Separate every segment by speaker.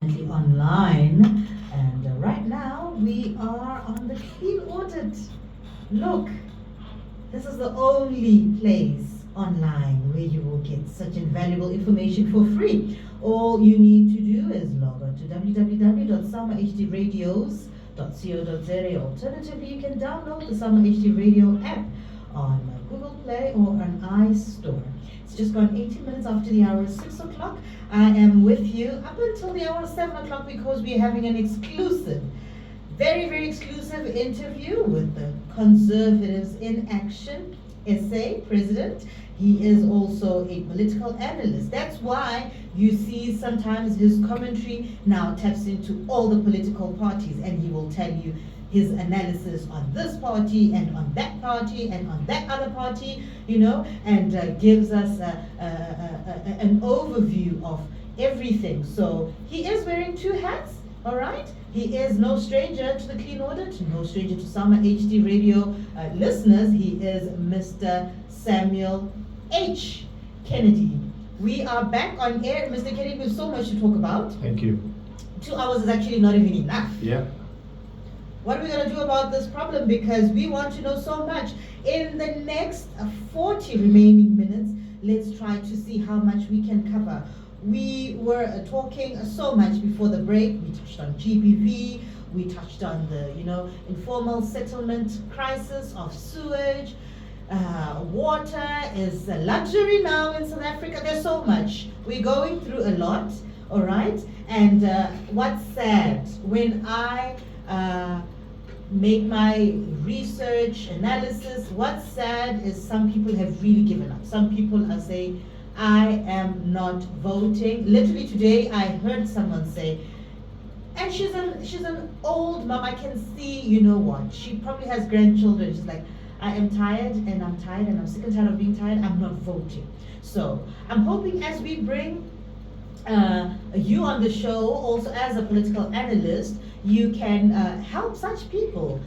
Speaker 1: definitely online. And right now we are on the Clean Audit. Look, this is the only place online where you will get such invaluable information for free. All you need to do is log on to www.saumahdradios.co.za. Alternatively, you can download the Sauma HD Radio app on Google Play or on iStore. It's just gone 18 minutes after the hour of 6 o'clock. I am with you up until the hour of 7 o'clock because we're having an exclusive, very, very exclusive interview with the Conservatives in Action SA president. He is also a political analyst. That's why you see sometimes his commentary now taps into all the political parties, and he will tell you his analysis on this party and on that party and on that other party, and gives us an overview of everything. So he is wearing two hats, all right? He is no stranger to the Clean Audit, no stranger to Sauma HD Radio listeners. He is Mr. Samuel H. Kennedy. We are back on air. Mr. Kennedy, we have so much to talk about.
Speaker 2: Thank you.
Speaker 1: 2 hours is actually not even enough.
Speaker 2: Yeah.
Speaker 1: What are we going to do about this problem? Because we want to know so much. In the next 40 remaining minutes, let's try to see how much we can cover. We were talking so much before the break. We touched on GBV. We touched on the, informal settlement crisis of sewage. Water is a luxury now in South Africa. There's so much. We're going through a lot, all right? And what's sad, when I make my research analysis, what's sad is some people have really given up. Some people are saying, I am not voting. Literally today I heard someone say, and she's an old mom, I can see, she probably has grandchildren. She's like, I am tired and I'm sick and tired of being tired, I'm not voting. So I'm hoping as we bring you on the show, also as a political analyst, you can help such people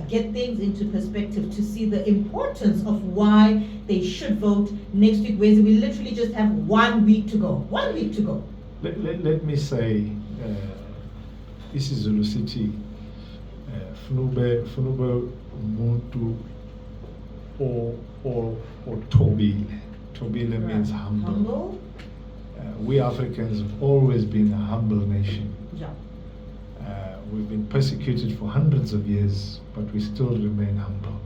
Speaker 1: get things into perspective to see the importance of why they should vote next week, where we literally just have 1 week to go. 1 week to go.
Speaker 2: Let me say, this is Zulu City. Funube Muntu or Tobile. Tobile means humble. We Africans have always been a humble nation.
Speaker 1: Yeah.
Speaker 2: We've been persecuted for hundreds of years, but we still remain humble.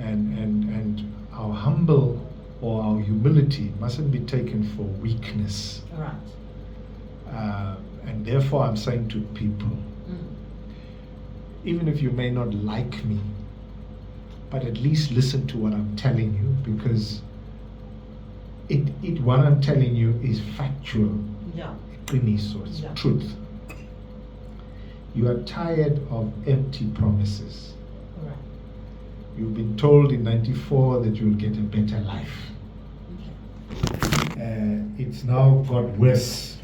Speaker 2: And our humble or our humility mustn't be taken for weakness.
Speaker 1: Right.
Speaker 2: And therefore I'm saying to people, even if you may not like me, but at least listen to what I'm telling you, because what I'm telling you is factual.
Speaker 1: Yeah.
Speaker 2: So it's truth. You are tired of empty promises.
Speaker 1: Right.
Speaker 2: You've been told in '94 that you'll get a better life.
Speaker 1: Okay.
Speaker 2: It's now got worse,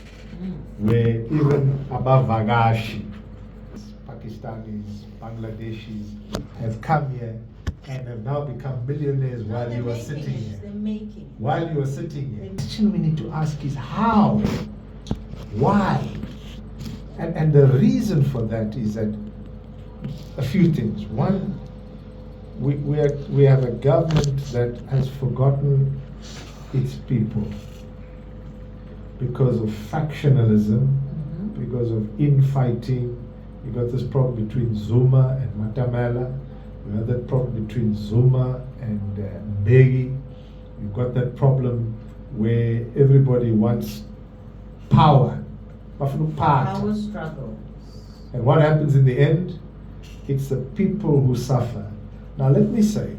Speaker 2: where even above Vagashi, Pakistanis, Bangladeshis have come here and have now become millionaires while you are sitting here.
Speaker 1: They're making it.
Speaker 2: While you are sitting here. The question we need to ask is how? Why? And the reason for that is that a few things. One, we have a government that has forgotten its people because of factionalism, because of infighting. You got this problem between Zuma and Matamela. You have that problem between Zuma and Mbeki. You've got that problem where everybody wants power.
Speaker 1: Power struggles.
Speaker 2: And what happens in the end? It's the people who suffer. Now let me say,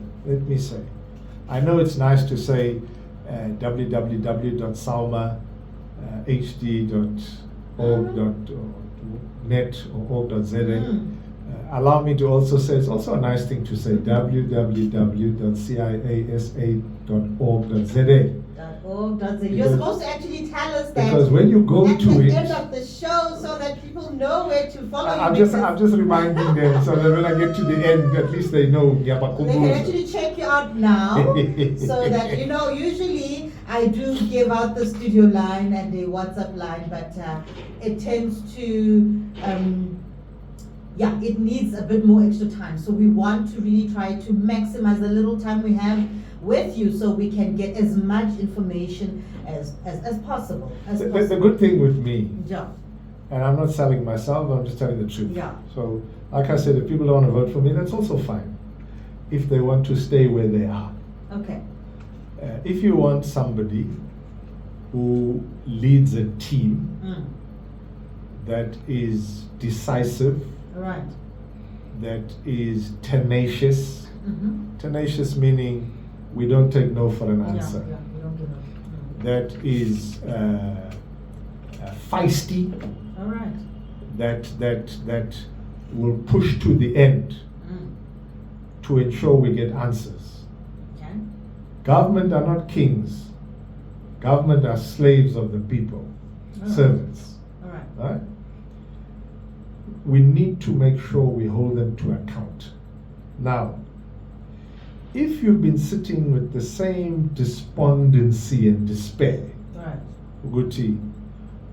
Speaker 2: I know it's nice to say www.saumahd.org.net or org.za. Allow me to also say, it's also a nice thing to say www.ciasa.org.za.
Speaker 1: Oh, does it? You're
Speaker 2: Because-
Speaker 1: supposed to actually tell us that
Speaker 2: Because when you go
Speaker 1: at
Speaker 2: to
Speaker 1: the
Speaker 2: it,
Speaker 1: end of the show so that people know where to follow
Speaker 2: I'm
Speaker 1: you.
Speaker 2: just reminding them so that when I get to the end, at least they know.
Speaker 1: They can actually check you out now, so that usually I do give out the studio line and the WhatsApp line, but it tends to, it needs a bit more extra time. So we want to really try to maximize the little time we have with you, so we can get as much information as possible.
Speaker 2: The good thing with me,
Speaker 1: Yeah.
Speaker 2: and I'm not selling myself, I'm just telling the truth.
Speaker 1: Yeah.
Speaker 2: So, like I said, if people don't want to vote for me, that's also fine. If they want to stay where they are.
Speaker 1: Okay.
Speaker 2: If you want somebody who leads a team that is decisive,
Speaker 1: All right.
Speaker 2: that is tenacious,
Speaker 1: Mm-hmm.
Speaker 2: tenacious meaning we don't take no for an answer,
Speaker 1: Yeah, you don't give up.
Speaker 2: that is feisty,
Speaker 1: All right.
Speaker 2: that will push to the end to ensure we get answers.
Speaker 1: Okay.
Speaker 2: Government are not kings. Government are slaves of the people, servants.
Speaker 1: All right.
Speaker 2: Right? We need to make sure we hold them to account. Now, if you've been sitting with the same despondency and despair,
Speaker 1: All right.
Speaker 2: Uguti,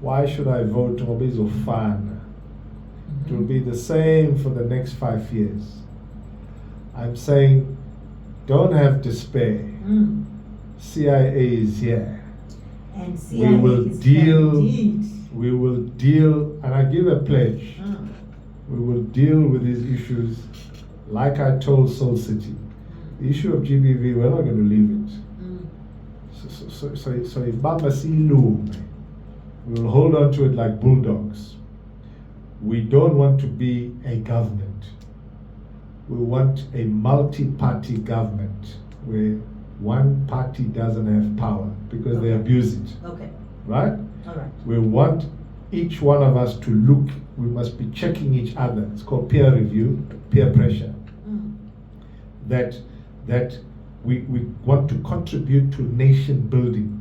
Speaker 2: why should I vote Obezofana? It will be the same for the next 5 years. I'm saying, don't have despair. CIA is here.
Speaker 1: And CIA
Speaker 2: We will
Speaker 1: is
Speaker 2: deal.
Speaker 1: indeed.
Speaker 2: We will deal, and I give a pledge. We will deal with these issues like I told Soul City. The issue of GBV, we're not going to leave it. So if Baba Silu, we will hold on to it like bulldogs. We don't want to be a government. We want a multi-party government where one party doesn't have power because they abuse it.
Speaker 1: Okay.
Speaker 2: Right?
Speaker 1: All right.
Speaker 2: We want each one of us to look, we must be checking each other. It's called peer review, peer pressure. That we want to contribute to nation building.